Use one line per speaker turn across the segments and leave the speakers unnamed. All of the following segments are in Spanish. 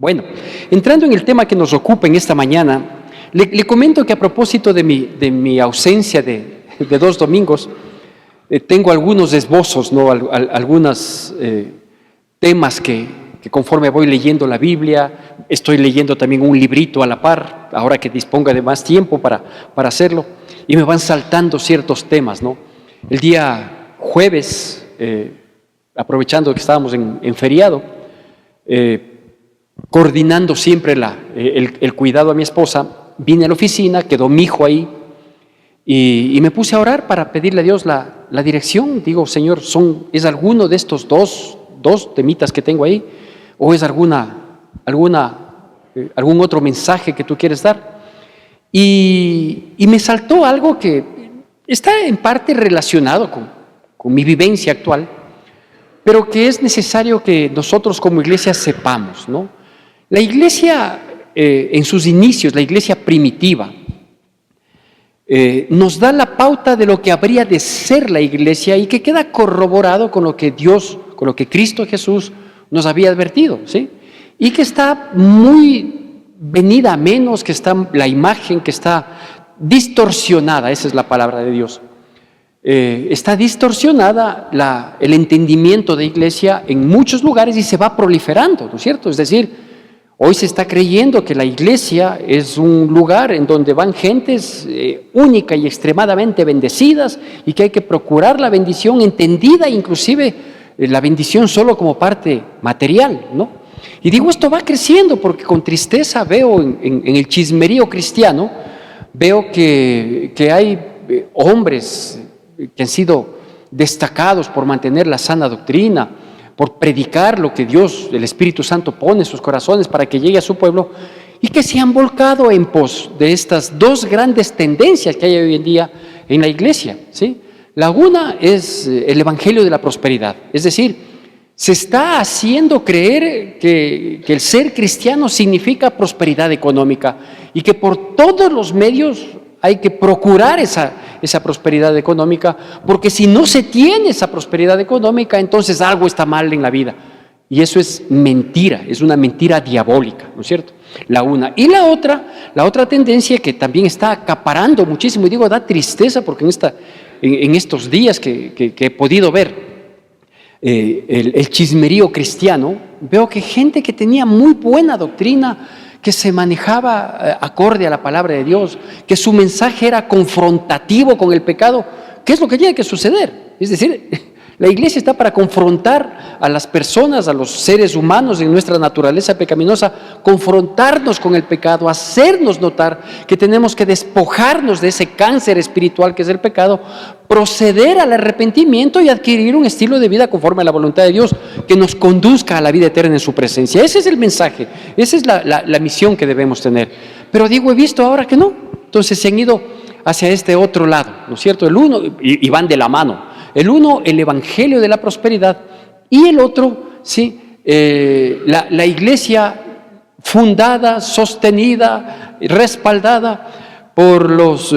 Bueno, entrando en el tema que nos ocupa en esta mañana, le comento que a propósito de mi ausencia de 2 domingos, tengo algunos esbozos, ¿no? Algunos temas que conforme voy leyendo la Biblia, estoy leyendo también un librito a la par, ahora que disponga de más tiempo para hacerlo, y me van saltando ciertos temas, ¿no? El día jueves, aprovechando que estábamos en feriado, coordinando siempre el cuidado a mi esposa, vine a la oficina, quedó mi hijo ahí, y me puse a orar para pedirle a Dios la dirección. Digo, Señor, ¿es alguno de estos dos temitas que tengo ahí? ¿O es algún otro mensaje que tú quieres dar? Y me saltó algo que está en parte relacionado con mi vivencia actual, pero que es necesario que nosotros como iglesia sepamos, ¿no? La iglesia, en sus inicios, la iglesia primitiva, nos da la pauta de lo que habría de ser la iglesia y que queda corroborado con lo que Cristo Jesús nos había advertido, ¿sí? Y que está muy venida a menos, que está la imagen que está distorsionada, esa es la palabra de Dios. Está distorsionada el entendimiento de iglesia en muchos lugares y se va proliferando, ¿no es cierto? Es decir, hoy se está creyendo que la iglesia es un lugar en donde van gentes única y extremadamente bendecidas y que hay que procurar la bendición entendida, inclusive la bendición solo como parte material, ¿no? Y digo, esto va creciendo porque con tristeza veo en el chismerío cristiano, veo que hay hombres que han sido destacados por mantener la sana doctrina, por predicar lo que Dios, el Espíritu Santo, pone en sus corazones para que llegue a su pueblo, y que se han volcado en pos de estas 2 grandes tendencias que hay hoy en día en la iglesia, ¿sí? La una es el evangelio de la prosperidad, es decir, se está haciendo creer que el ser cristiano significa prosperidad económica y que por todos los medios hay que procurar esa prosperidad económica, porque si no se tiene esa prosperidad económica, entonces algo está mal en la vida. Y eso es mentira, es una mentira diabólica, ¿no es cierto? La una. Y la otra tendencia que también está acaparando muchísimo, y digo, da tristeza porque en estos días que he podido ver el chismerío cristiano, veo que gente que tenía muy buena doctrina, que se manejaba acorde a la palabra de Dios, que su mensaje era confrontativo con el pecado, ¿qué es lo que tiene que suceder? Es decir, la iglesia está para confrontar a las personas, a los seres humanos en nuestra naturaleza pecaminosa, confrontarnos con el pecado, hacernos notar que tenemos que despojarnos de ese cáncer espiritual que es el pecado, proceder al arrepentimiento y adquirir un estilo de vida conforme a la voluntad de Dios que nos conduzca a la vida eterna en su presencia. Ese es el mensaje, esa es la misión que debemos tener. Pero digo, he visto ahora que no, entonces se han ido hacia este otro lado, ¿no es cierto? El uno, y van de la mano. El uno, el evangelio de la prosperidad, y el otro, sí, la iglesia fundada, sostenida, respaldada por los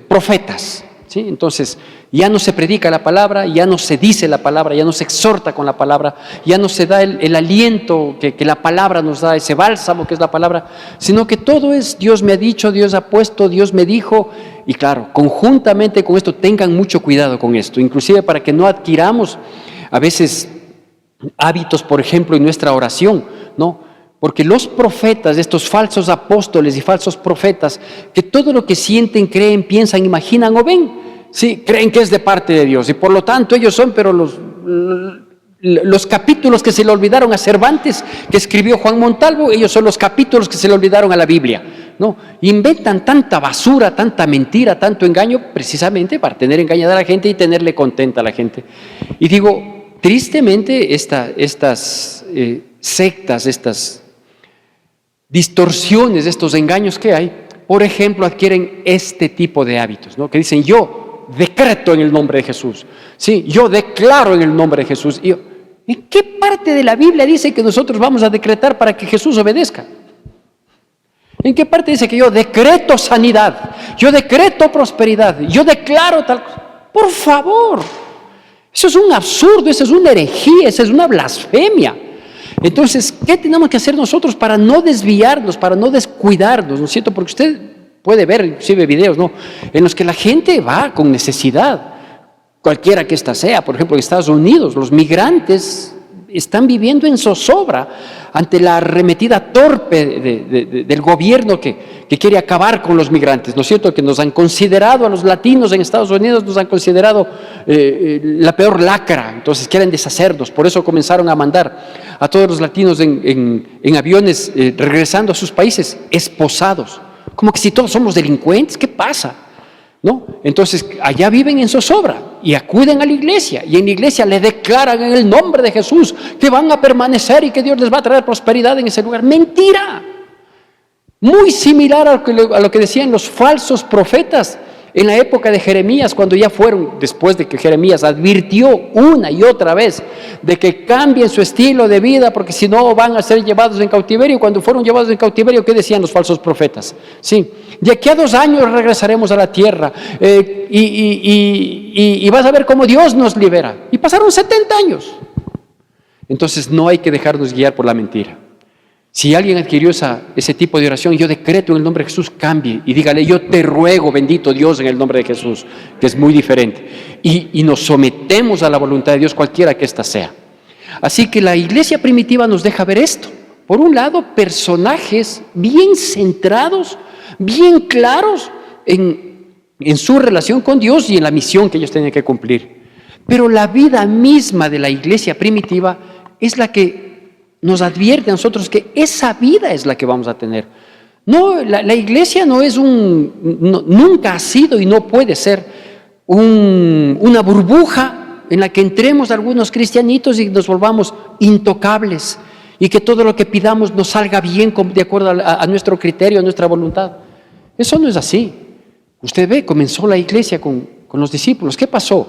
profetas, ¿sí? Entonces, ya no se predica la palabra, ya no se dice la palabra, ya no se exhorta con la palabra, ya no se da el aliento que la palabra nos da, ese bálsamo que es la palabra, sino que todo es Dios me ha dicho, Dios ha puesto, Dios me dijo. Y claro, conjuntamente con esto, tengan mucho cuidado con esto, inclusive para que no adquiramos a veces hábitos, por ejemplo, en nuestra oración, ¿no? Porque los profetas, estos falsos apóstoles y falsos profetas, que todo lo que sienten, creen, piensan, imaginan o ven, sí, creen que es de parte de Dios, y por lo tanto ellos son, pero los capítulos que se le olvidaron a Cervantes, que escribió Juan Montalvo, ellos son los capítulos que se le olvidaron a la Biblia, ¿no? Inventan tanta basura, tanta mentira, tanto engaño, precisamente para tener engañada a la gente y tenerle contenta a la gente. Y digo, tristemente estas sectas, estas distorsiones, estos engaños que hay, por ejemplo, adquieren este tipo de hábitos, ¿no? Que dicen, yo decreto en el nombre de Jesús, sí, yo declaro en el nombre de Jesús. Y yo, ¿en qué parte de la Biblia dice que nosotros vamos a decretar para que Jesús obedezca? ¿En qué parte dice que yo decreto sanidad, yo decreto prosperidad, yo declaro tal cosa? Por favor, eso es un absurdo, eso es una herejía, eso es una blasfemia. Entonces, ¿qué tenemos que hacer nosotros para no desviarnos, para no descuidarnos, ¿no es cierto? Porque usted puede ver, inclusive videos, ¿no?, en los que la gente va con necesidad, cualquiera que ésta sea. Por ejemplo, en Estados Unidos, los migrantes están viviendo en zozobra ante la arremetida torpe del gobierno que quiere acabar con los migrantes, ¿no es cierto? Que nos han considerado, a los latinos en Estados Unidos, nos han considerado la peor lacra, entonces quieren deshacernos. Por eso comenzaron a mandar a todos los latinos en aviones regresando a sus países esposados, como que si todos somos delincuentes. ¿Qué pasa? ¿No? Entonces allá viven en zozobra y acuden a la iglesia, y en la iglesia le declaran en el nombre de Jesús que van a permanecer y que Dios les va a traer prosperidad en ese lugar. ¡Mentira! Muy similar a lo que decían los falsos profetas en la época de Jeremías, cuando ya fueron, después de que Jeremías advirtió una y otra vez de que cambien su estilo de vida, porque si no van a ser llevados en cautiverio. Cuando fueron llevados en cautiverio, ¿qué decían los falsos profetas? Sí, de aquí a 2 años regresaremos a la tierra, y vas a ver cómo Dios nos libera. Y pasaron 70 años. Entonces no hay que dejarnos guiar por la mentira. Si alguien adquirió ese tipo de oración, yo decreto en el nombre de Jesús, cambie y dígale: yo te ruego, bendito Dios, en el nombre de Jesús, que es muy diferente. Y nos sometemos a la voluntad de Dios, cualquiera que ésta sea. Así que la iglesia primitiva nos deja ver esto. Por un lado, personajes bien centrados, bien claros en su relación con Dios y en la misión que ellos tenían que cumplir. Pero la vida misma de la iglesia primitiva es la que nos advierte a nosotros que esa vida es la que vamos a tener. No, la iglesia no es nunca ha sido y no puede ser una burbuja en la que entremos algunos cristianitos y nos volvamos intocables y que todo lo que pidamos nos salga bien de acuerdo a nuestro criterio, a nuestra voluntad. Eso no es así. Usted ve, comenzó la iglesia con los discípulos. ¿Qué pasó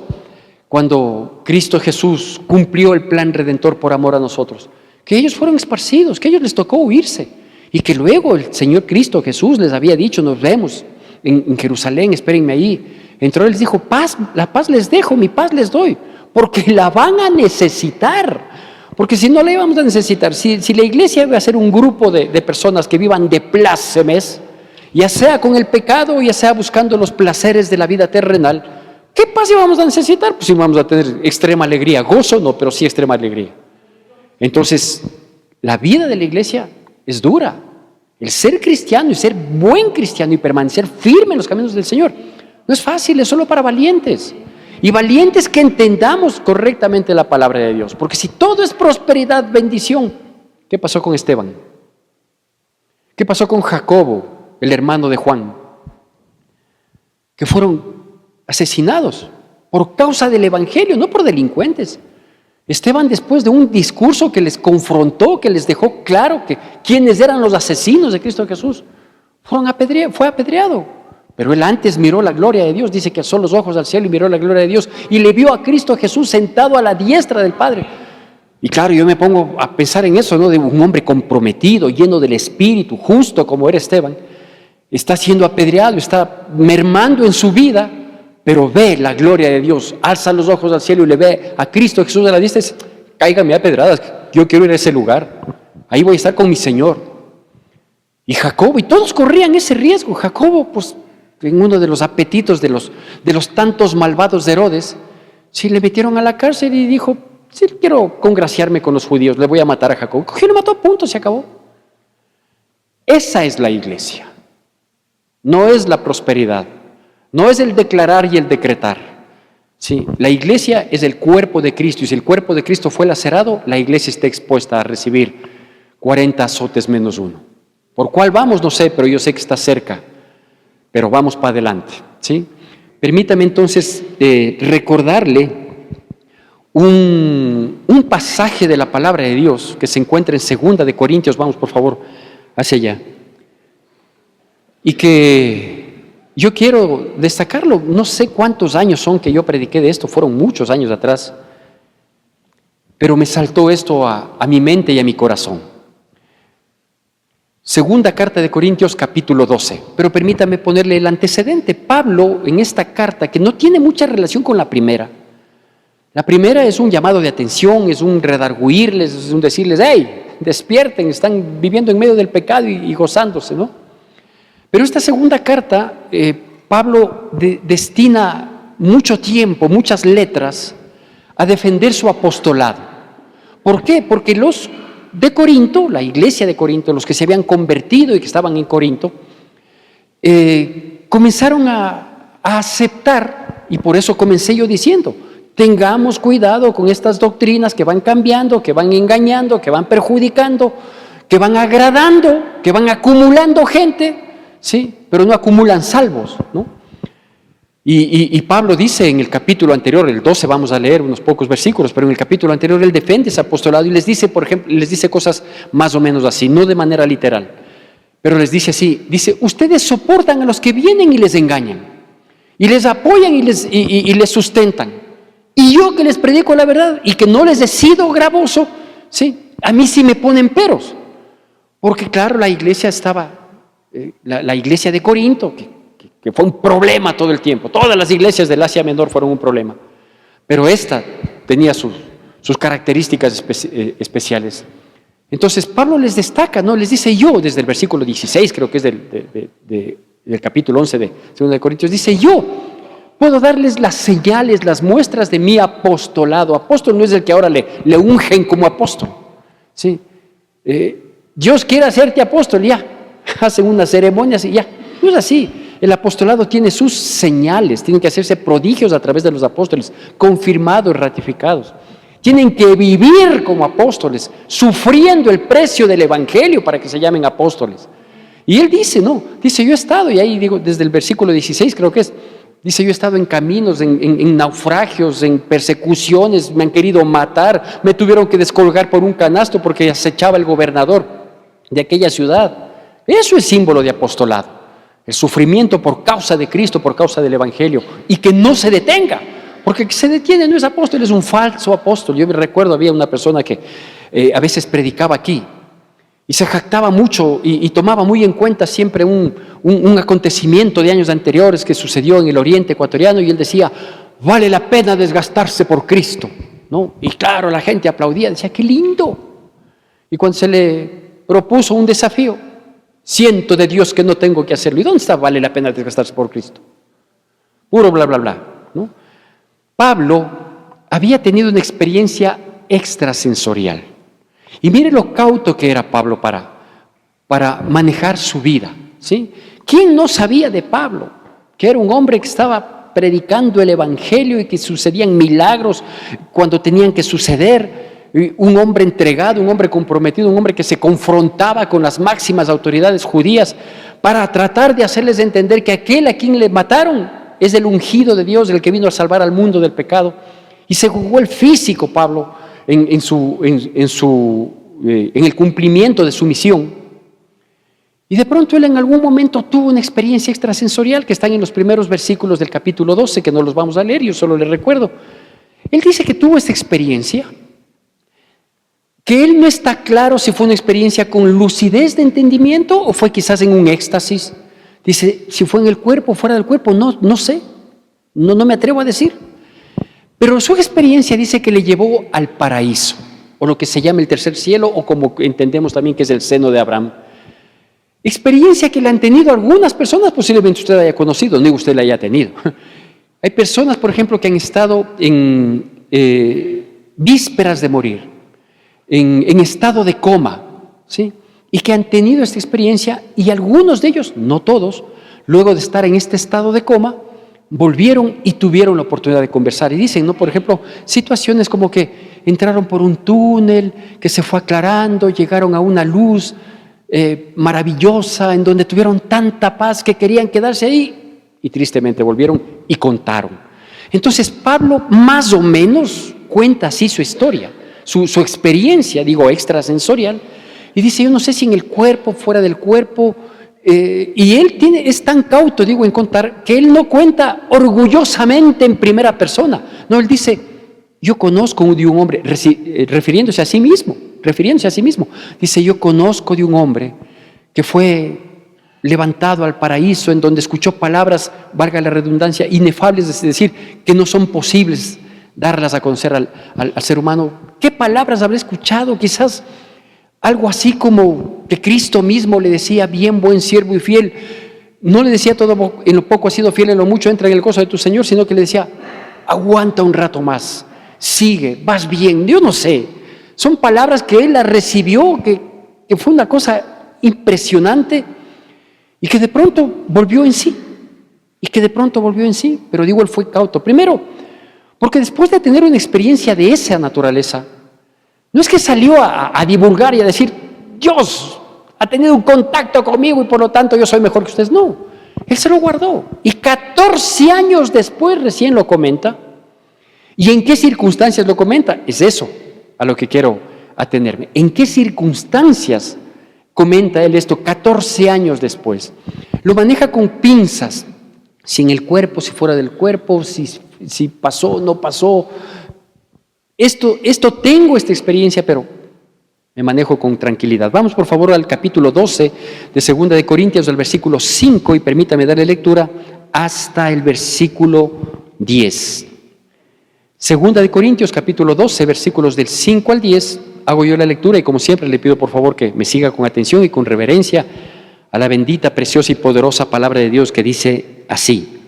cuando Cristo Jesús cumplió el plan redentor por amor a nosotros? Que ellos fueron esparcidos, que a ellos les tocó huirse, y que luego el Señor Cristo Jesús les había dicho: nos vemos en Jerusalén, espérenme ahí. Entró y les dijo: paz, la paz les dejo, mi paz les doy, porque la van a necesitar, porque si no la íbamos a necesitar. Si la iglesia iba a ser un grupo de personas que vivan de plácemes, ya sea con el pecado, ya sea buscando los placeres de la vida terrenal, ¿qué paz íbamos a necesitar? Pues íbamos a tener extrema alegría, gozo no, pero sí extrema alegría. Entonces, la vida de la iglesia es dura. El ser cristiano y ser buen cristiano y permanecer firme en los caminos del Señor no es fácil, es solo para valientes. Y valientes que entendamos correctamente la palabra de Dios. Porque si todo es prosperidad, bendición, ¿qué pasó con Esteban? ¿Qué pasó con Jacobo, el hermano de Juan? Que fueron asesinados por causa del evangelio, no por delincuentes. Esteban, después de un discurso que les confrontó, que les dejó claro que quiénes eran los asesinos de Cristo Jesús, fue apedreado. Pero él antes miró la gloria de Dios, dice que alzó los ojos al cielo y miró la gloria de Dios y le vio a Cristo Jesús sentado a la diestra del Padre. Y claro, yo me pongo a pensar en eso, ¿no? De un hombre comprometido, lleno del Espíritu, justo como era Esteban, está siendo apedreado, está mermando en su vida, pero ve la gloria de Dios, alza los ojos al cielo y le ve a Cristo Jesús a la diestra y dice: cáigame a pedradas, yo quiero ir a ese lugar, ahí voy a estar con mi Señor. Y Jacobo, y todos corrían ese riesgo. Jacobo, pues en uno de los apetitos de los tantos malvados de Herodes, sí, le metieron a la cárcel y dijo: sí, quiero congraciarme con los judíos, le voy a matar a Jacobo. Cogió y lo mató, punto, se acabó. Esa es la iglesia, no es la prosperidad. No es el declarar y el decretar. Sí, la iglesia es el cuerpo de Cristo, y si el cuerpo de Cristo fue lacerado, la iglesia está expuesta a recibir 40 azotes menos uno. ¿Por cuál vamos? No sé, pero yo sé que está cerca. Pero vamos para adelante. ¿Sí? Permítame entonces recordarle un pasaje de la palabra de Dios que se encuentra en 2 de Corintios. Vamos, por favor, hacia allá. Y que yo quiero destacarlo. No sé cuántos años son que yo prediqué de esto, fueron muchos años atrás, pero me saltó esto a mi mente y a mi corazón. 2 carta de Corintios, capítulo 12. Pero permítame ponerle el antecedente. Pablo, en esta carta, que no tiene mucha relación con la primera. La primera es un llamado de atención, es un redarguirles, es un decirles: hey, despierten, están viviendo en medio del pecado y gozándose, ¿no? Pero esta segunda carta, Pablo destina mucho tiempo, muchas letras, a defender su apostolado. ¿Por qué? Porque los de Corinto, la iglesia de Corinto, los que se habían convertido y que estaban en Corinto, comenzaron a aceptar, y por eso comencé yo diciendo, tengamos cuidado con estas doctrinas que van cambiando, que van engañando, que van perjudicando, que van agradando, que van acumulando gente, ¿sí? Pero no acumulan salvos, ¿no? Y Pablo dice en el capítulo anterior, el 12, vamos a leer unos pocos versículos, pero en el capítulo anterior él defiende ese apostolado y les dice, por ejemplo, les dice cosas más o menos así, no de manera literal, pero les dice así, dice, ustedes soportan a los que vienen y les engañan, y les apoyan y les sustentan, y yo que les predico la verdad y que no les he sido gravoso, ¿sí? A mí sí me ponen peros, porque claro, la iglesia estaba, la iglesia de Corinto, que fue un problema todo el tiempo. Todas las iglesias del Asia Menor fueron un problema. Pero esta tenía sus características especiales. Entonces Pablo les destaca, ¿no? Les dice yo, desde el versículo 16, creo que es del capítulo 11 de 2 de Corintios, dice yo puedo darles las señales, las muestras de mi apostolado. Apóstol no es el que ahora le ungen como apóstol, ¿sí? Dios quiere hacerte apóstol, ya. Hacen unas ceremonias y ya. No es así. El apostolado tiene sus señales, tienen que hacerse prodigios a través de los apóstoles, confirmados, ratificados. Tienen que vivir como apóstoles, sufriendo el precio del evangelio para que se llamen apóstoles. Y él dice, no, dice, yo he estado, y ahí digo, desde el versículo 16 creo que es, dice, yo he estado en caminos, en naufragios, en persecuciones, me han querido matar, me tuvieron que descolgar por un canasto porque acechaba el gobernador de aquella ciudad. Eso es símbolo de apostolado. El sufrimiento por causa de Cristo, por causa del Evangelio, y que no se detenga, porque el que se detiene no es apóstol, es un falso apóstol. Yo me recuerdo, había una persona que a veces predicaba aquí, y se jactaba mucho, y tomaba muy en cuenta siempre un acontecimiento de años anteriores que sucedió en el oriente ecuatoriano, y él decía, vale la pena desgastarse por Cristo, ¿no? Y claro, la gente aplaudía, decía, qué lindo. Y cuando se le propuso un desafío, siento de Dios que no tengo que hacerlo. ¿Y dónde está vale la pena desgastarse por Cristo? Puro bla, bla, bla, ¿no? Pablo había tenido una experiencia extrasensorial. Y mire lo cauto que era Pablo para manejar su vida, ¿sí? ¿Quién no sabía de Pablo? Que era un hombre que estaba predicando el evangelio y que sucedían milagros cuando tenían que suceder. Un hombre entregado, un hombre comprometido, un hombre que se confrontaba con las máximas autoridades judías para tratar de hacerles entender que aquel a quien le mataron es el ungido de Dios, el que vino a salvar al mundo del pecado. Y se jugó el físico Pablo en el cumplimiento de su misión. Y de pronto él en algún momento tuvo una experiencia extrasensorial que están en los primeros versículos del capítulo 12, que no los vamos a leer, yo solo les recuerdo. Él dice que tuvo esta experiencia, que él no está claro si fue una experiencia con lucidez de entendimiento o fue quizás en un éxtasis. Dice, si fue en el cuerpo o fuera del cuerpo, no sé, no me atrevo a decir. Pero su experiencia dice que le llevó al paraíso, o lo que se llama el tercer cielo, o como entendemos también que es el seno de Abraham. Experiencia que la han tenido algunas personas, posiblemente usted haya conocido, no usted la haya tenido. Hay personas, por ejemplo, que han estado en vísperas de morir, en estado de coma, ¿sí? Y que han tenido esta experiencia, y algunos de ellos, no todos, luego de estar en este estado de coma, volvieron y tuvieron la oportunidad de conversar. Y dicen, ¿no? Por ejemplo, situaciones como que entraron por un túnel que se fue aclarando, llegaron a una luz maravillosa, en donde tuvieron tanta paz que querían quedarse ahí, y tristemente volvieron y contaron. Entonces Pablo más o menos cuenta así su historia, su experiencia, digo, extrasensorial, y dice, yo no sé si en el cuerpo, fuera del cuerpo, y él es tan cauto, digo, en contar, que él no cuenta orgullosamente en primera persona, no, él dice, yo conozco de un hombre, refiriéndose a sí mismo, dice, yo conozco de un hombre que fue levantado al paraíso, en donde escuchó palabras, valga la redundancia, inefables, es decir, que no son posibles darlas a conocer al ser humano. ¿Qué palabras habrá escuchado? Quizás algo así como que Cristo mismo le decía, bien, buen siervo y fiel. No le decía, todo en lo poco has sido fiel, en lo mucho entra en el gozo de tu Señor, sino que le decía, aguanta un rato más, sigue, vas bien. Yo no sé, son palabras que él las recibió, que fue una cosa impresionante y que de pronto volvió en sí. Pero digo, él fue cauto. Primero, porque después de tener una experiencia de esa naturaleza, no es que salió a divulgar y a decir, Dios ha tenido un contacto conmigo y por lo tanto yo soy mejor que ustedes. No, él se lo guardó. Y 14 años después recién lo comenta. ¿Y en qué circunstancias lo comenta? Es eso a lo que quiero atenerme. ¿En qué circunstancias comenta él esto 14 años después? Lo maneja con pinzas. Si en el cuerpo, si fuera del cuerpo, si pasó o no pasó. Tengo esta experiencia, pero me manejo con tranquilidad. Vamos por favor al capítulo 12 de 2 de Corintios, del versículo 5, y permítame darle lectura hasta el versículo 10. 2 de Corintios, capítulo 12, versículos del 5 al 10, hago yo la lectura y como siempre le pido por favor que me siga con atención y con reverencia a la bendita, preciosa y poderosa palabra de Dios que dice así.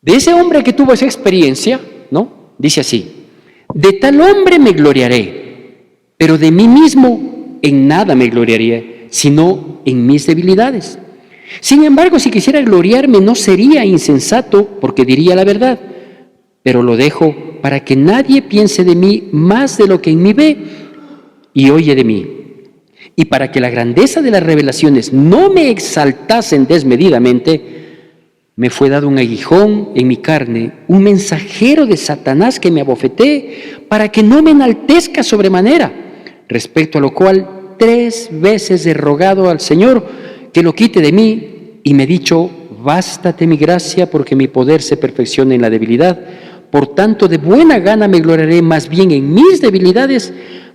De ese hombre que tuvo esa experiencia, ¿no? Dice así: de tal hombre me gloriaré, pero de mí mismo en nada me gloriaré, sino en mis debilidades. Sin embargo, si quisiera gloriarme, no sería insensato, porque diría la verdad, pero lo dejo para que nadie piense de mí más de lo que en mí ve y oye de mí. Y para que la grandeza de las revelaciones no me exaltasen desmedidamente, me fue dado un aguijón en mi carne, un mensajero de Satanás que me abofetee, para que no me enaltezca sobremanera, respecto a lo cual 3 veces he rogado al Señor que lo quite de mí, y me ha dicho: bástate mi gracia, porque mi poder se perfecciona en la debilidad. Por tanto, de buena gana me gloriaré más bien en mis debilidades,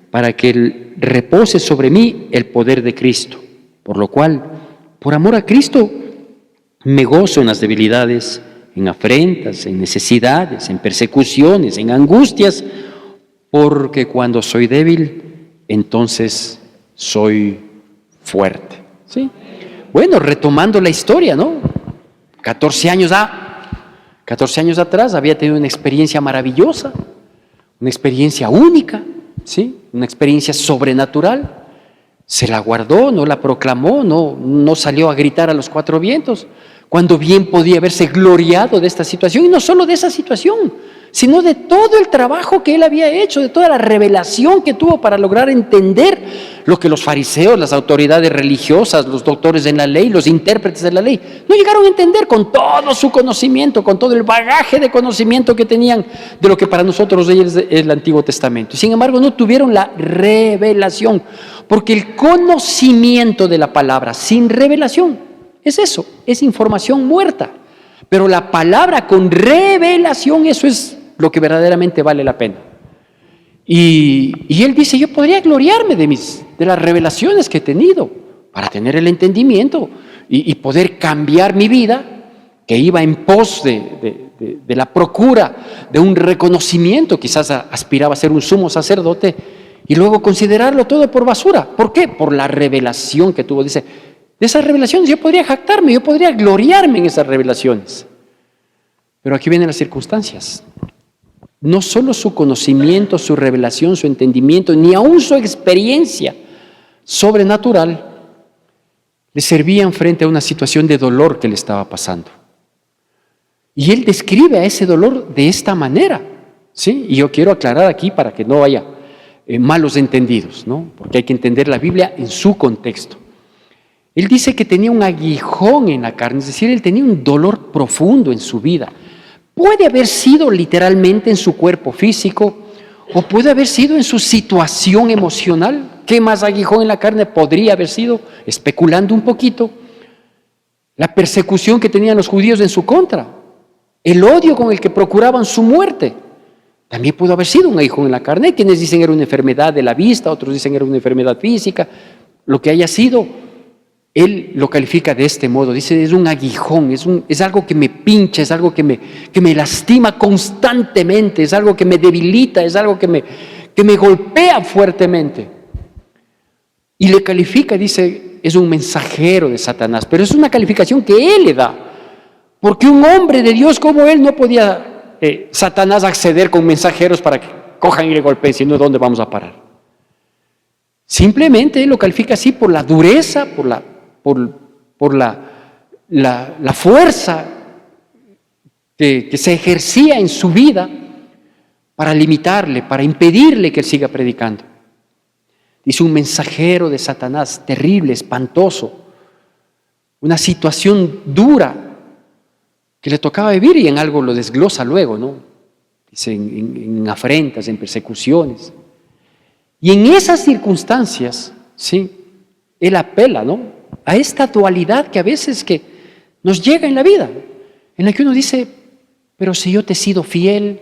para que repose sobre mí el poder de Cristo. Por lo cual, por amor a Cristo, me gozo en las debilidades, en afrentas, en necesidades, en persecuciones, en angustias, porque cuando soy débil, entonces soy fuerte. ¿Sí? Bueno, retomando la historia, ¿no? 14 años atrás había tenido una experiencia maravillosa, una experiencia única, ¿sí? Una experiencia sobrenatural. Se la guardó, no la proclamó, no salió a gritar a los 4 vientos, cuando bien podía haberse gloriado de esta situación, y no solo de esa situación, sino de todo el trabajo que él había hecho, de toda la revelación que tuvo para lograr entender lo que los fariseos, las autoridades religiosas, los doctores en la ley, los intérpretes de la ley, no llegaron a entender con todo su conocimiento, con todo el bagaje de conocimiento que tenían de lo que para nosotros es el Antiguo Testamento. Y sin embargo, no tuvieron la revelación, porque el conocimiento de la palabra sin revelación es eso, es información muerta. Pero la palabra con revelación, eso es lo que verdaderamente vale la pena. Y él dice: yo podría gloriarme de las revelaciones que he tenido para tener el entendimiento y poder cambiar mi vida, que iba en pos de la procura de un reconocimiento. Quizás aspiraba a ser un sumo sacerdote y luego considerarlo todo por basura. ¿Por qué? Por la revelación que tuvo. Dice: de esas revelaciones yo podría jactarme, yo podría gloriarme en esas revelaciones. Pero aquí vienen las circunstancias. No solo su conocimiento, su revelación, su entendimiento, ni aún su experiencia sobrenatural le servían frente a una situación de dolor que le estaba pasando. Y él describe a ese dolor de esta manera, ¿sí? Y yo quiero aclarar aquí para que no haya malos entendidos, ¿no? Porque hay que entender la Biblia en su contexto. Él dice que tenía un aguijón en la carne, es decir, él tenía un dolor profundo en su vida. Puede haber sido literalmente en su cuerpo físico, o puede haber sido en su situación emocional. ¿Qué más aguijón en la carne podría haber sido? Especulando un poquito, la persecución que tenían los judíos en su contra, el odio con el que procuraban su muerte. También pudo haber sido un aguijón en la carne. Hay quienes dicen era una enfermedad de la vista, otros dicen era una enfermedad física. Lo que haya sido, él lo califica de este modo. Dice: es un aguijón, es algo que me pincha, es algo que me lastima constantemente, es algo que me debilita, es algo que me golpea fuertemente. Y le califica, dice, es un mensajero de Satanás, pero es una calificación que él le da, porque un hombre de Dios como él no podía Satanás acceder con mensajeros para que cojan y le golpeen, sino ¿dónde vamos a parar? Simplemente él lo califica así por la dureza, por la fuerza que se ejercía en su vida para limitarle, para impedirle que él siga predicando. Dice un mensajero de Satanás, terrible, espantoso, una situación dura que le tocaba vivir, y en algo lo desglosa luego, ¿no? Dice en afrentas, en persecuciones. Y en esas circunstancias, sí, él apela, ¿no?, a esta dualidad que a veces que nos llega en la vida, en la que uno dice, pero si yo te he sido fiel,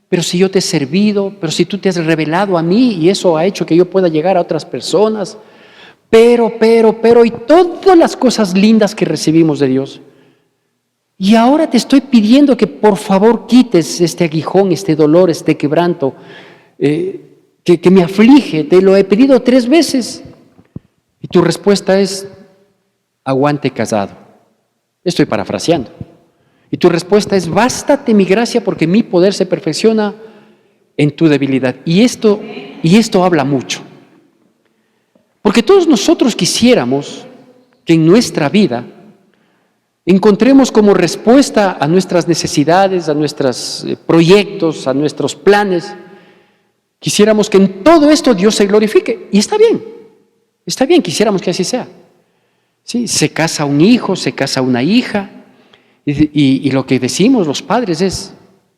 pero si yo te he servido, pero si tú te has revelado a mí y eso ha hecho que yo pueda llegar a otras personas, pero, y todas las cosas lindas que recibimos de Dios. Y ahora te estoy pidiendo que por favor quites este aguijón, este dolor, este quebranto que me aflige. Te lo he pedido 3 veces. Y tu respuesta es, aguante casado. Estoy parafraseando. Y tu respuesta es, bástate mi gracia porque mi poder se perfecciona en tu debilidad. Y esto habla mucho. Porque todos nosotros quisiéramos que en nuestra vida encontremos como respuesta a nuestras necesidades, a nuestros proyectos, a nuestros planes. Quisiéramos que en todo esto Dios se glorifique. Y está bien, quisiéramos que así sea. ¿Sí? Se casa un hijo, se casa una hija, y lo que decimos los padres es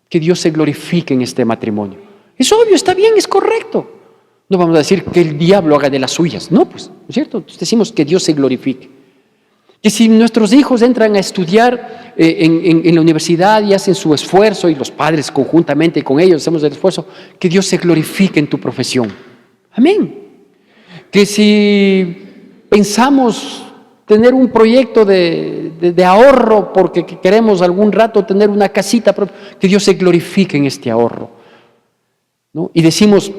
que Dios se glorifique en este matrimonio. Es obvio, está bien, es correcto. No vamos a decir que el diablo haga de las suyas. No, pues, ¿no es cierto? Entonces decimos que Dios se glorifique. Que si nuestros hijos entran a estudiar en la universidad y hacen su esfuerzo, y los padres conjuntamente con ellos hacemos el esfuerzo, que Dios se glorifique en tu profesión. Amén. Que si pensamos tener un proyecto de ahorro porque queremos algún rato tener una casita, que Dios se glorifique en este ahorro, ¿no? Y decimos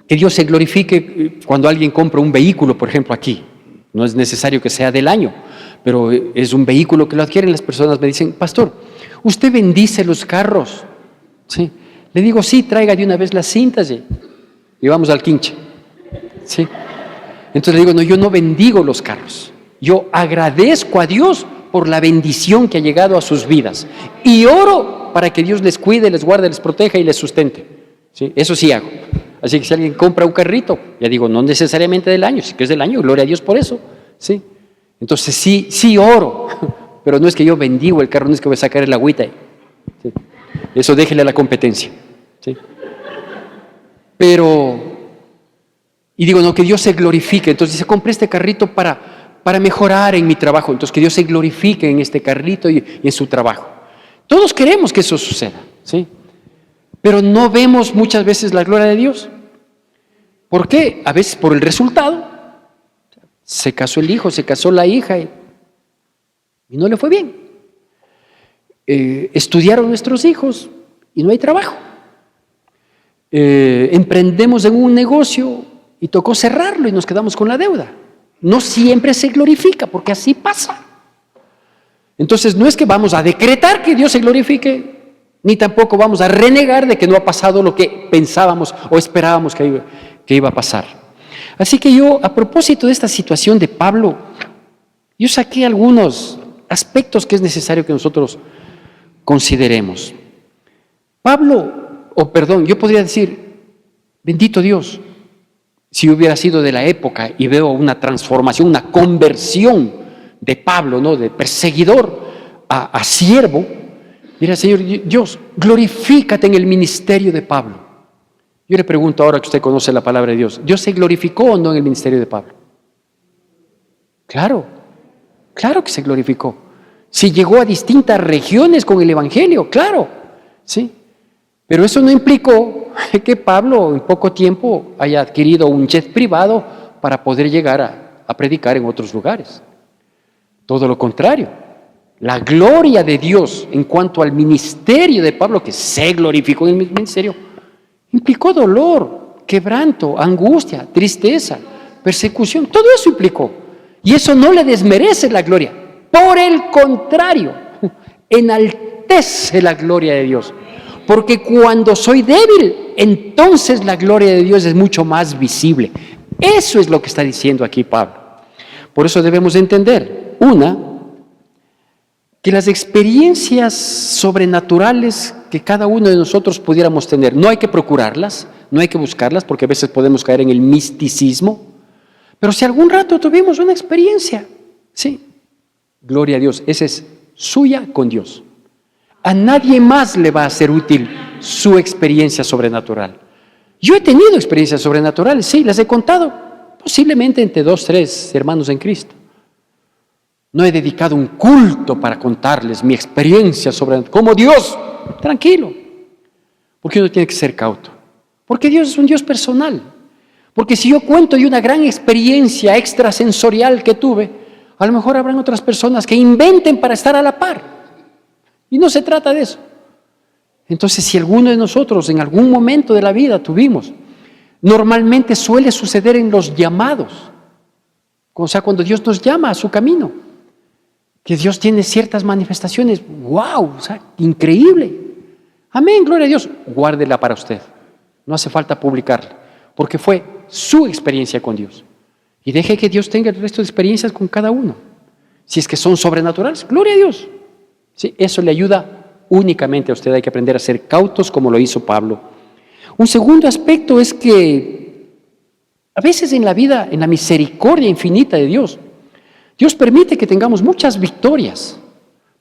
que Dios se glorifique cuando alguien compra un vehículo, por ejemplo, aquí. No es necesario que sea del año, pero es un vehículo que lo adquieren las personas. Me dicen, pastor, ¿usted bendice los carros? ¿Sí? Le digo, sí, traiga de una vez las cintas y vamos al quinche. ¿Sí? Entonces le digo, no, yo no bendigo los carros. Yo agradezco a Dios por la bendición que ha llegado a sus vidas y oro para que Dios les cuide, les guarde, les proteja y les sustente. ¿Sí? Eso sí hago. Así que si alguien compra un carrito, ya digo, no necesariamente del año, si que es del año, gloria a Dios por eso. ¿Sí? Entonces sí oro, pero no es que yo bendigo el carro, no es que voy a sacar el agüita. ¿Sí? Eso déjele a la competencia. ¿Sí? Y digo, no, que Dios se glorifique. Entonces dice, compré este carrito para mejorar en mi trabajo. Entonces que Dios se glorifique en este carrito y en su trabajo. Todos queremos que eso suceda, ¿sí? Pero no vemos muchas veces la gloria de Dios. ¿Por qué? A veces por el resultado. Se casó el hijo, se casó la hija y no le fue bien. Estudiaron nuestros hijos y no hay trabajo. Emprendemos en un negocio y tocó cerrarlo y nos quedamos con la deuda. No siempre se glorifica, porque así pasa. Entonces no es que vamos a decretar que Dios se glorifique, ni tampoco vamos a renegar de que no ha pasado lo que pensábamos o esperábamos que iba a pasar. Así que yo, a propósito de esta situación de Pablo, yo saqué algunos aspectos que es necesario que nosotros consideremos. Yo podría decir, bendito Dios, si hubiera sido de la época y veo una transformación, una conversión de Pablo, ¿no?, de perseguidor a siervo. Mira, Señor Dios, glorifícate en el ministerio de Pablo. Yo le pregunto ahora que usted conoce la palabra de Dios, ¿Dios se glorificó o no en el ministerio de Pablo? Claro que se glorificó. Si llegó a distintas regiones con el evangelio, claro, sí. Pero eso no implicó que Pablo en poco tiempo haya adquirido un jet privado para poder llegar a predicar en otros lugares. Todo lo contrario. La gloria de Dios en cuanto al ministerio de Pablo, que se glorificó en el ministerio, implicó dolor, quebranto, angustia, tristeza, persecución, todo eso implicó. Y eso no le desmerece la gloria. Por el contrario, enaltece la gloria de Dios. Porque cuando soy débil, entonces la gloria de Dios es mucho más visible. Eso es lo que está diciendo aquí Pablo. Por eso debemos entender, que las experiencias sobrenaturales que cada uno de nosotros pudiéramos tener, no hay que procurarlas, no hay que buscarlas, porque a veces podemos caer en el misticismo, pero si algún rato tuvimos una experiencia, sí, gloria a Dios, esa es suya con Dios. A nadie más le va a ser útil su experiencia sobrenatural. Yo he tenido experiencias sobrenaturales, sí, las he contado, posiblemente entre 2, 3 hermanos en Cristo. No he dedicado un culto para contarles mi experiencia sobrenatural, como Dios, tranquilo, porque uno tiene que ser cauto, porque Dios es un Dios personal. Porque si yo cuento de una gran experiencia extrasensorial que tuve, a lo mejor habrán otras personas que inventen para estar a la par. Y no se trata de eso. Entonces, si alguno de nosotros en algún momento de la vida tuvimos, normalmente suele suceder en los llamados. O sea, cuando Dios nos llama a su camino, que Dios tiene ciertas manifestaciones, wow, o sea, increíble. Amén, gloria a Dios. Guárdela para usted. No hace falta publicarla, porque fue su experiencia con Dios. Y deje que Dios tenga el resto de experiencias con cada uno. Si es que son sobrenaturales, gloria a Dios. Sí, eso le ayuda únicamente a usted. Hay que aprender a ser cautos como lo hizo Pablo. Un segundo aspecto es que a veces en la vida, en la misericordia infinita de Dios, Dios permite que tengamos muchas victorias,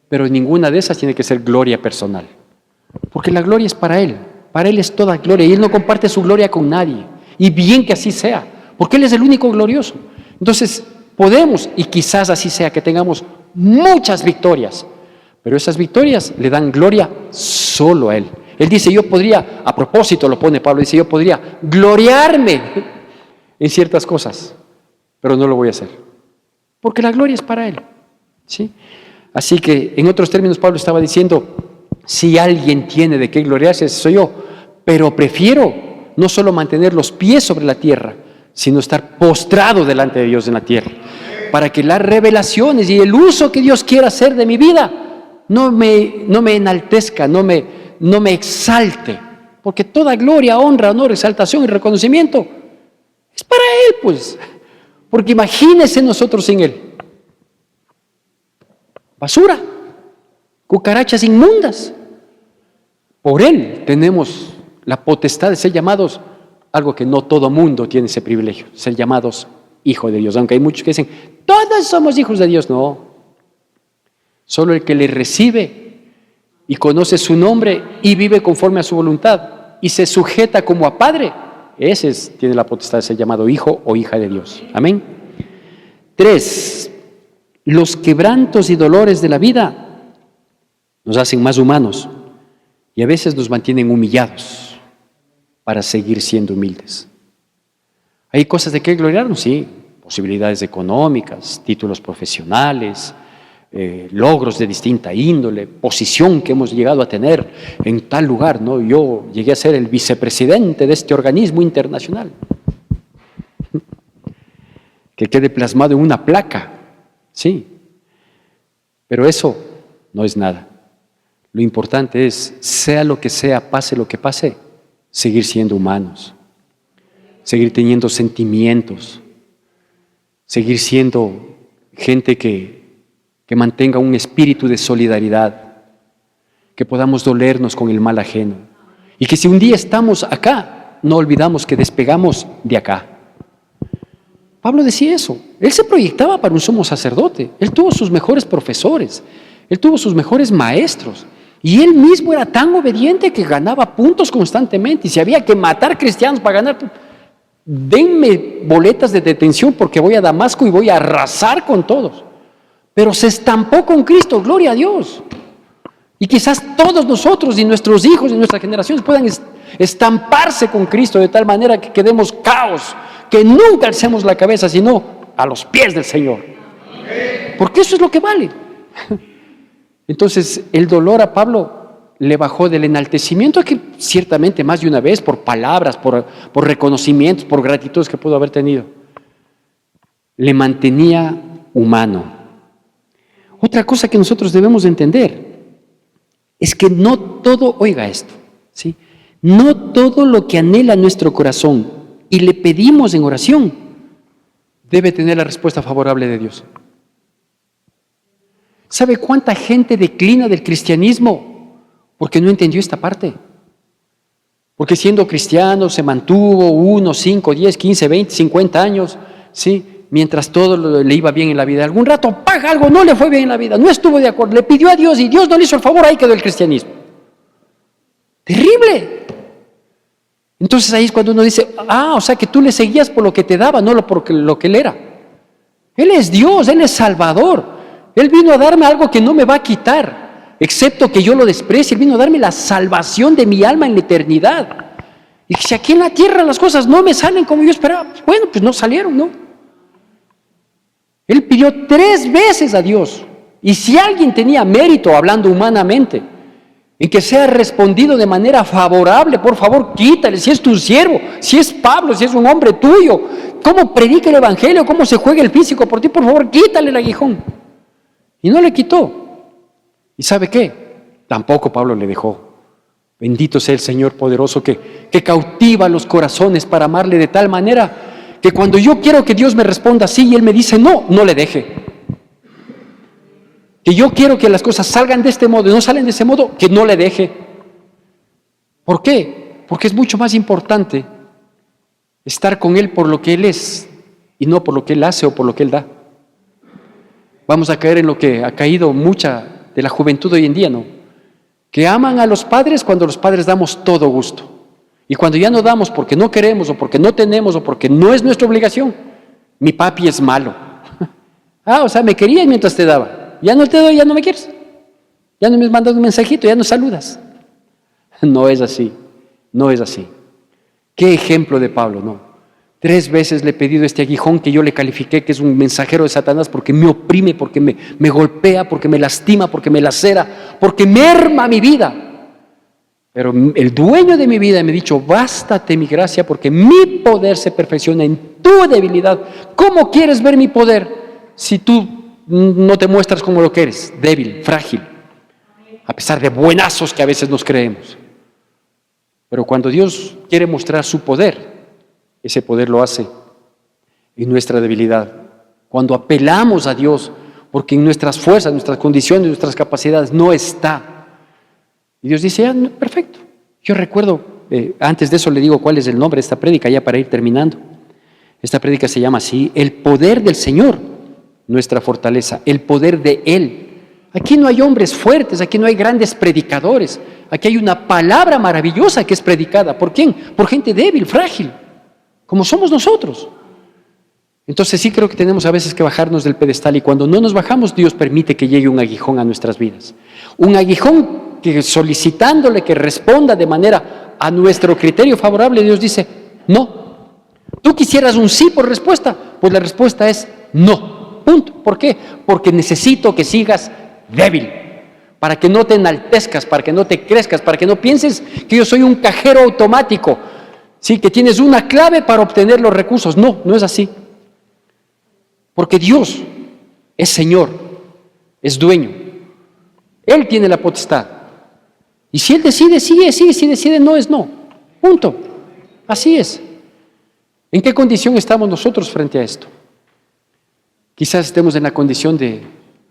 pero ninguna de esas tiene que ser gloria personal. Porque la gloria es para Él es toda gloria y Él no comparte su gloria con nadie. Y bien que así sea, porque Él es el único glorioso. Entonces podemos, y quizás así sea, que tengamos muchas victorias, pero esas victorias le dan gloria solo a Él. Él dice, yo podría, a propósito lo pone Pablo, dice, yo podría gloriarme en ciertas cosas, pero no lo voy a hacer, porque la gloria es para Él, ¿sí? Así que, en otros términos, Pablo estaba diciendo, si alguien tiene de qué gloriarse, soy yo, pero prefiero no solo mantener los pies sobre la tierra, sino estar postrado delante de Dios en la tierra, para que las revelaciones y el uso que Dios quiera hacer de mi vida no me enaltezca, no me exalte, porque toda gloria, honra, honor, exaltación y reconocimiento es para Él, pues, porque imagínense nosotros sin Él. Basura, cucarachas inmundas. Por Él tenemos la potestad de ser llamados, algo que no todo mundo tiene ese privilegio, ser llamados hijos de Dios, aunque hay muchos que dicen, todos somos hijos de Dios. No, solo el que le recibe y conoce su nombre y vive conforme a su voluntad y se sujeta como a padre, ese tiene la potestad de ser llamado hijo o hija de Dios. Amén. 3, los quebrantos y dolores de la vida nos hacen más humanos y a veces nos mantienen humillados para seguir siendo humildes. ¿Hay cosas de qué gloriarnos? Sí, posibilidades económicas, títulos profesionales, logros de distinta índole, posición que hemos llegado a tener en tal lugar, ¿no? Yo llegué a ser el vicepresidente de este organismo internacional. Que quede plasmado en una placa, sí, pero eso no es nada. Lo importante es, sea lo que sea, pase lo que pase, seguir siendo humanos, seguir teniendo sentimientos, seguir siendo gente que mantenga un espíritu de solidaridad, que podamos dolernos con el mal ajeno y que si un día estamos acá, no olvidamos que despegamos de acá. Pablo decía eso, él se proyectaba para un sumo sacerdote, él tuvo sus mejores profesores, él tuvo sus mejores maestros y él mismo era tan obediente que ganaba puntos constantemente y si había que matar cristianos para ganar, denme boletas de detención porque voy a Damasco y voy a arrasar con todos. Pero se estampó con Cristo, gloria a Dios. Y quizás todos nosotros y nuestros hijos y nuestras generaciones puedan estamparse con Cristo de tal manera que quedemos caos, que nunca alcemos la cabeza, sino a los pies del Señor. Porque eso es lo que vale. Entonces, el dolor a Pablo le bajó del enaltecimiento que ciertamente más de una vez, por palabras, por reconocimientos, por gratitudes que pudo haber tenido. le mantenía humano. Otra cosa que nosotros debemos entender es que no todo, oiga esto, ¿sí? No todo lo que anhela nuestro corazón y le pedimos en oración debe tener la respuesta favorable de Dios. ¿Sabe cuánta gente declina del cristianismo porque no entendió esta parte? Porque siendo cristiano se mantuvo 1, 5, 10, 15, 20, 50 años, ¿sí? Mientras todo le iba bien en la vida. Algún rato, ¡paga! Algo no le fue bien en la vida, no estuvo de acuerdo, le pidió a Dios y Dios no le hizo el favor, ahí quedó el cristianismo. ¡Terrible! Entonces ahí es cuando uno dice, o sea que tú le seguías por lo que te daba, no por lo que él era. Él es Dios, Él es Salvador. Él vino a darme algo que no me va a quitar, excepto que yo lo desprecie. Él vino a darme la salvación de mi alma en la eternidad. Y si aquí en la tierra las cosas no me salen como yo esperaba, bueno, pues no salieron, ¿no? Él pidió 3 veces a Dios. Y si alguien tenía mérito, hablando humanamente, en que sea respondido de manera favorable, por favor, quítale. Si es tu siervo, si es Pablo, si es un hombre tuyo, cómo predica el evangelio, cómo se juega el físico por ti, por favor, quítale el aguijón. Y no le quitó. ¿Y sabe qué? Tampoco Pablo le dejó. Bendito sea el Señor poderoso que cautiva los corazones para amarle de tal manera que cuando yo quiero que Dios me responda así y Él me dice no, no le deje. Que yo quiero que las cosas salgan de este modo y no salen de ese modo, que no le deje. ¿Por qué? Porque es mucho más importante estar con Él por lo que Él es y no por lo que Él hace o por lo que Él da. Vamos a caer en lo que ha caído mucha de la juventud hoy en día, ¿no? Que aman a los padres cuando los padres damos todo gusto. Y cuando ya no damos porque no queremos o porque no tenemos o porque no es nuestra obligación, mi papi es malo. O sea, me querías mientras te daba. Ya no te doy, ya no me quieres. Ya no me mandas un mensajito, ya no saludas. No es así, no es así. ¿Qué ejemplo de Pablo, no? 3 veces le he pedido este aguijón que yo le califiqué que es un mensajero de Satanás porque me oprime, porque me golpea, porque me lastima, porque me lacera, porque merma mi vida. Pero el dueño de mi vida me ha dicho, bástate mi gracia porque mi poder se perfecciona en tu debilidad. ¿Cómo quieres ver mi poder si tú no te muestras como lo que eres? Débil, frágil, a pesar de buenazos que a veces nos creemos. Pero cuando Dios quiere mostrar su poder, ese poder lo hace en nuestra debilidad. Cuando apelamos a Dios, porque en nuestras fuerzas, nuestras condiciones, nuestras capacidades no está. Y Dios dice, perfecto. Yo recuerdo, antes de eso le digo cuál es el nombre de esta prédica, ya para ir terminando. Esta prédica se llama así, el poder del Señor, nuestra fortaleza, el poder de Él. Aquí no hay hombres fuertes, aquí no hay grandes predicadores, aquí hay una palabra maravillosa que es predicada. ¿Por quién? Por gente débil, frágil, como somos nosotros. Entonces sí creo que tenemos a veces que bajarnos del pedestal y cuando no nos bajamos, Dios permite que llegue un aguijón a nuestras vidas. Un aguijón que solicitándole que responda de manera a nuestro criterio favorable, Dios dice, no. ¿Tú quisieras un sí por respuesta? Pues la respuesta es no. Punto. ¿Por qué? Porque necesito que sigas débil, para que no te enaltezcas, para que no te crezcas, para que no pienses que yo soy un cajero automático, ¿sí? Que tienes una clave para obtener los recursos. No, no es así. Porque Dios es Señor, es dueño. Él tiene la potestad. Y si Él decide, sigue, si decide, no es no. Punto. Así es. ¿En qué condición estamos nosotros frente a esto? Quizás estemos en la condición de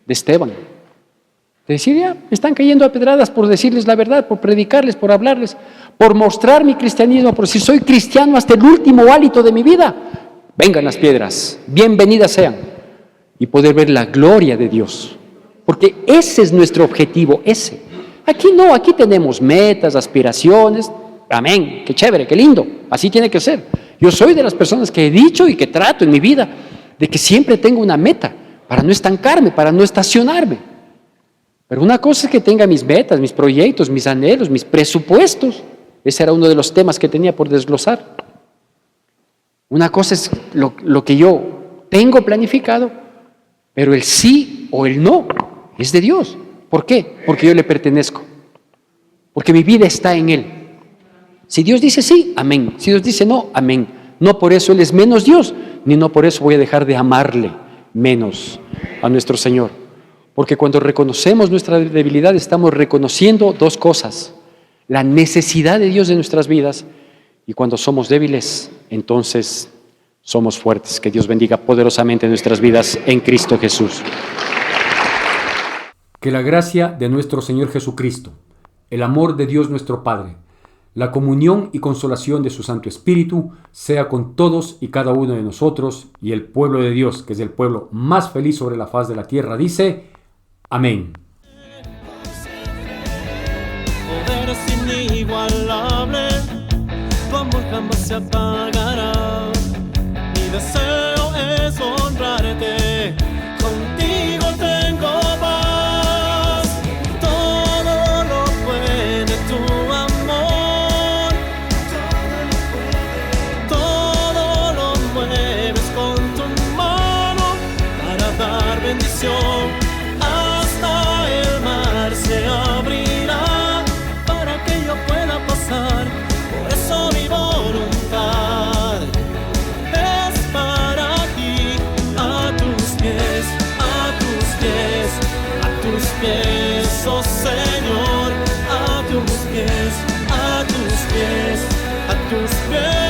Esteban. De decir, ya, me están cayendo a pedradas por decirles la verdad, por predicarles, por hablarles, por mostrar mi cristianismo, por si soy cristiano hasta el último hálito de mi vida. Vengan las piedras, bienvenidas sean. Y poder ver la gloria de Dios. Porque ese es nuestro objetivo, ese. Aquí no, aquí tenemos metas, aspiraciones. Amén, qué chévere, qué lindo. Así tiene que ser. Yo soy de las personas que he dicho y que trato en mi vida de que siempre tengo una meta para no estancarme, para no estacionarme. Pero una cosa es que tenga mis metas, mis proyectos, mis anhelos, mis presupuestos. Ese era uno de los temas que tenía por desglosar. Una cosa es lo que yo tengo planificado, pero el sí o el no es de Dios. ¿Por qué? Porque yo le pertenezco. Porque mi vida está en Él. Si Dios dice sí, amén. Si Dios dice no, amén. No por eso Él es menos Dios, ni no por eso voy a dejar de amarle menos a nuestro Señor. Porque cuando reconocemos nuestra debilidad, estamos reconociendo dos cosas: la necesidad de Dios de nuestras vidas, y cuando somos débiles, entonces somos fuertes. Que Dios bendiga poderosamente nuestras vidas en Cristo Jesús.
Que la gracia de nuestro Señor Jesucristo, el amor de Dios nuestro Padre, la comunión y consolación de su Santo Espíritu sea con todos y cada uno de nosotros, y el pueblo de Dios, que es el pueblo más feliz sobre la faz de la tierra, dice: amén.
Poder es inigualable, tu amor jamás se apagará. Mi deseo es honrarte, contigo tengo paz. Todo lo puede tu amor, todo lo mueves con tu mano para dar bendición. Hasta el mar se abrirá para que yo pueda pasar. Por eso mi voluntad es para ti, a tus pies, a tus pies, a tus pies, oh Señor, a tus pies, a tus pies, a tus pies.